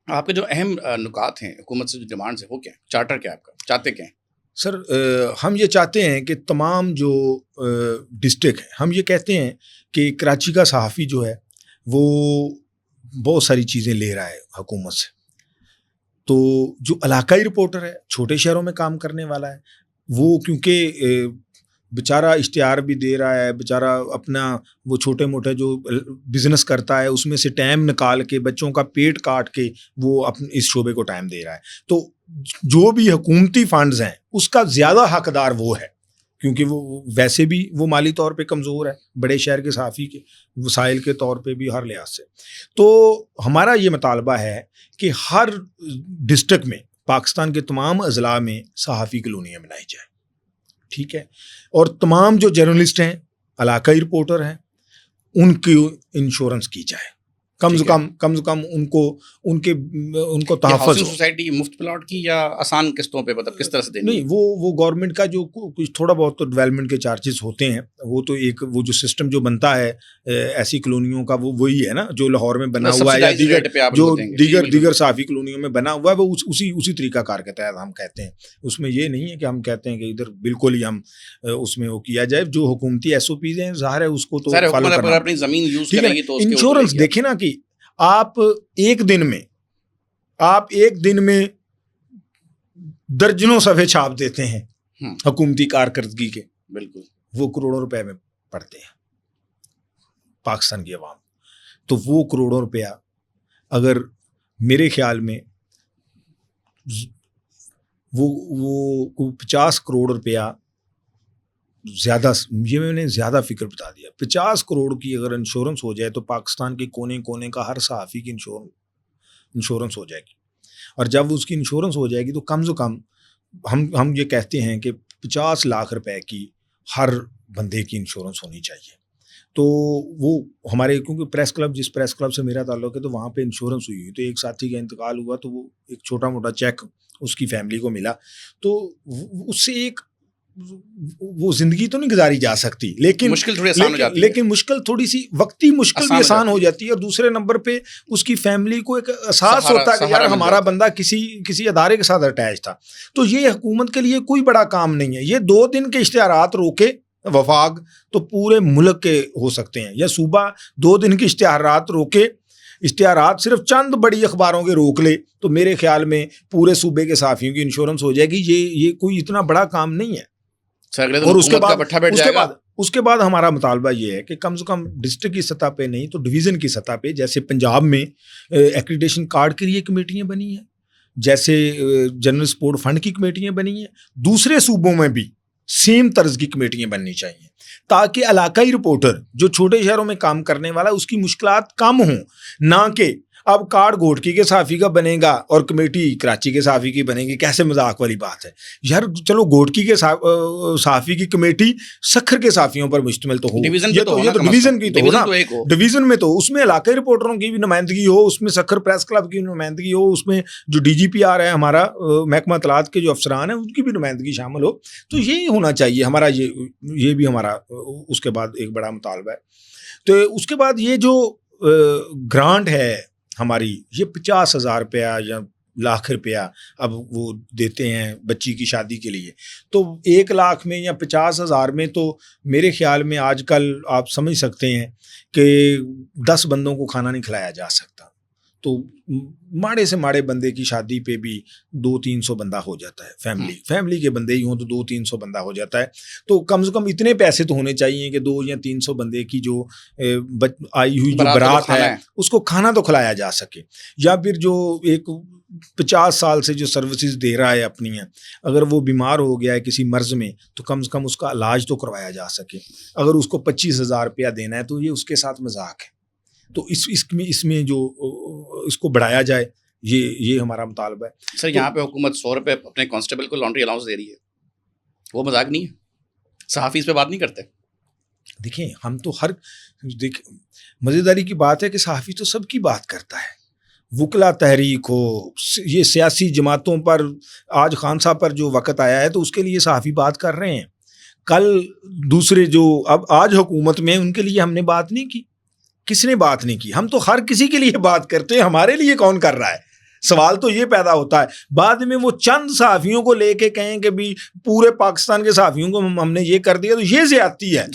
آپ کے جو اہم نکات ہیں حکومت سے جو ڈیمانڈز ہیں وہ کیا ہیں؟ چارٹر کیا ہے آپ کا؟ چاہتے کیا ہیں؟ سر ہم یہ چاہتے ہیں کہ تمام جو ڈسٹرکٹ ہیں، ہم یہ کہتے ہیں کہ کراچی کا صحافی جو ہے وہ بہت ساری چیزیں لے رہا ہے حکومت سے، تو جو علاقائی رپورٹر ہے چھوٹے شہروں میں کام کرنے والا ہے وہ کیونکہ بیچارہ اشتہار بھی دے رہا ہے، بیچارہ اپنا وہ چھوٹے موٹے جو بزنس کرتا ہے اس میں سے ٹائم نکال کے بچوں کا پیٹ کاٹ کے وہ اپنے اس شعبے کو ٹائم دے رہا ہے، تو جو بھی حکومتی فنڈز ہیں اس کا زیادہ حقدار وہ ہے، کیونکہ وہ ویسے بھی وہ مالی طور پہ کمزور ہے بڑے شہر کے صحافی کے وسائل کے طور پہ بھی ہر لحاظ سے۔ تو ہمارا یہ مطالبہ ہے کہ ہر ڈسٹرکٹ میں پاکستان کے تمام اضلاع میں صحافی کالونیاں بنائی جائیں، ٹھیک ہے، اور تمام جو جرنلسٹ ہیں علاقائی رپورٹر ہیں ان کی انشورنس کی جائے، کم سے کم ان کو تحفظ ہو۔ سوسائٹی مفت پلاٹ کی یا آسان قسطوں پہ، مطلب کس طرح سے دینی؟ نہیں، وہ گورنمنٹ کا جو کچھ تھوڑا بہت تو ڈیولپمنٹ کے چارجز ہوتے ہیں، وہ تو ایک وہ جو سسٹم جو بنتا ہے ایسی کالونیوں کا وہ وہی ہے نا جو لاہور میں بنا ہوا ہے یا دیگر صحافی کالونیوں میں بنا ہوا ہے، وہ اسی طریقہ کار کے تحت ہم کہتے ہیں۔ اس میں یہ نہیں ہے کہ ہم کہتے ہیں کہ ادھر بالکل ہی ہم اس میں وہ کیا جائے، جو حکومتی ایس او پیز ہیں ظاہر ہے اس کو تو فالو کرنا۔ اپنی زمین یوز کریں گی تو انشورنس دیکھیں نا کہ آپ ایک دن میں درجنوں صفحے چھاپ دیتے ہیں حکومتی کارکردگی کے، بالکل وہ کروڑوں روپے میں پڑتے ہیں پاکستان کی عوام، تو وہ کروڑوں روپیہ اگر میرے خیال میں وہ 50 کروڑ روپیہ زیادہ، یہ میں نے زیادہ فکر بتا دیا، 50 کروڑ کی اگر انشورنس ہو جائے تو پاکستان کے کونے کونے کا ہر صحافی کی انشورنس ہو جائے گی، اور جب اس کی انشورنس ہو جائے گی تو کم سے کم ہم یہ کہتے ہیں کہ 50 لاکھ روپے کی ہر بندے کی انشورنس ہونی چاہیے۔ تو وہ ہمارے کیونکہ جس پریس کلب سے میرا تعلق ہے تو وہاں پہ انشورنس ہوئی، تو ایک ساتھی کا انتقال ہوا تو وہ ایک چھوٹا موٹا چیک اس کی فیملی کو ملا، تو اس سے ایک وہ زندگی تو نہیں گزاری جا سکتی، لیکن مشکل تھوڑی سی وقتی مشکل بھی آسان ہو جاتی ہے، اور دوسرے نمبر پہ اس کی فیملی کو ایک احساس ہوتا ہے کہ یار ہمارا بندہ کسی ادارے کے ساتھ اٹیچ تھا۔ تو یہ حکومت کے لیے کوئی بڑا کام نہیں ہے، یہ 2 دن کے اشتہارات روکے وفاق تو پورے ملک کے ہو سکتے ہیں، یا صوبہ 2 دن کے اشتہارات روکے، اشتہارات صرف چند بڑی اخباروں کے روک لے تو میرے خیال میں پورے صوبے کے صحافیوں کی انشورنس ہو جائے گی۔ یہ کوئی اتنا بڑا کام نہیں ہے۔ اور اس کے بعد ہمارا مطالبہ یہ ہے کہ کم سے کم ڈسٹرکٹ کی سطح پہ نہیں تو ڈویژن کی سطح پہ، جیسے پنجاب میں ایکریڈیشن کارڈ کے لیے کمیٹیاں بنی ہیں، جیسے جنرل سپورٹ فنڈ کی کمیٹیاں بنی ہیں، دوسرے صوبوں میں بھی سیم طرز کی کمیٹیاں بننی چاہیے، تاکہ علاقائی رپورٹر جو چھوٹے شہروں میں کام کرنے والا اس کی مشکلات کم ہوں، نہ کہ اب کارڈ گھوٹکی کے صحافی کا بنے گا اور کمیٹی کراچی کے صحافی کی بنے گی۔ کیسے مذاق والی بات ہے یار، چلو گھوٹکی کے صحافی کی کمیٹی سکھر کے صحافیوں پر مشتمل تو ہو، یہ تو ڈویژن کی تو ہو، ڈویژن میں تو اس میں علاقائی رپورٹروں کی بھی نمائندگی ہو، اس میں سکھر پریس کلب کی نمائندگی ہو، اس میں جو ڈی جی پی آر ہے ہمارا محکمہ اطلاعات کے جو افسران ہیں ان کی بھی نمائندگی شامل ہو، تو یہ ہونا چاہیے ہمارا، یہ بھی ہمارا اس کے بعد ایک بڑا مطالبہ ہے۔ تو اس کے بعد یہ جو گرانٹ ہے ہماری، یہ 50,000 روپیہ یا لاکھ روپیہ اب وہ دیتے ہیں بچی کی شادی کے لیے، تو 1 لاکھ میں یا 50,000 میں تو میرے خیال میں آج کل آپ سمجھ سکتے ہیں کہ 10 بندوں کو کھانا نہیں کھلایا جا سکتا، تو ماڑے سے ماڑے بندے کی شادی پہ بھی 200-300 بندہ ہو جاتا ہے، فیملی کے بندے ہی ہوں تو 200-300 بندہ ہو جاتا ہے، تو کم سے کم اتنے پیسے تو ہونے چاہیے کہ 200 یا 300 بندے کی جو آئی ہوئی جو برات ہے اس کو کھانا تو کھلایا جا سکے، یا پھر جو ایک 50 سال سے جو سروسز دے رہا ہے اپنی ہیں، اگر وہ بیمار ہو گیا ہے کسی مرض میں تو کم سے کم اس کا علاج تو کروایا جا سکے، اگر اس کو 25,000 روپیہ دینا ہے تو یہ اس کے ساتھ مذاق ہے، تو اس میں جو اس کو بڑھایا جائے، یہ ہمارا مطالبہ ہے۔ سر یہاں پہ حکومت 100 روپے اپنے کانسٹیبل کو لانڈری الاؤنس دے رہی ہے، وہ مذاق نہیں ہے؟ صحافی اس پہ بات نہیں کرتے؟ دیکھیں ہم تو مزیداری کی بات ہے کہ صحافی تو سب کی بات کرتا ہے، وکلا تحریک ہو، یہ سیاسی جماعتوں پر آج خان صاحب پر جو وقت آیا ہے تو اس کے لیے صحافی بات کر رہے ہیں، کل دوسرے جو اب آج حکومت میں ان کے لیے ہم نے بات نہیں کی، کس نے بات نہیں کی؟ ہم تو ہر کسی کے لیے بات کرتے ہیں، ہمارے لیے کون کر رہا ہے؟ سوال تو یہ پیدا ہوتا ہے بعد میں وہ چند صحافیوں کو لے کے کہیں کہ بھی پورے پاکستان کے صحافیوں کو ہم نے یہ کر دیا تو یہ زیادتی ہے.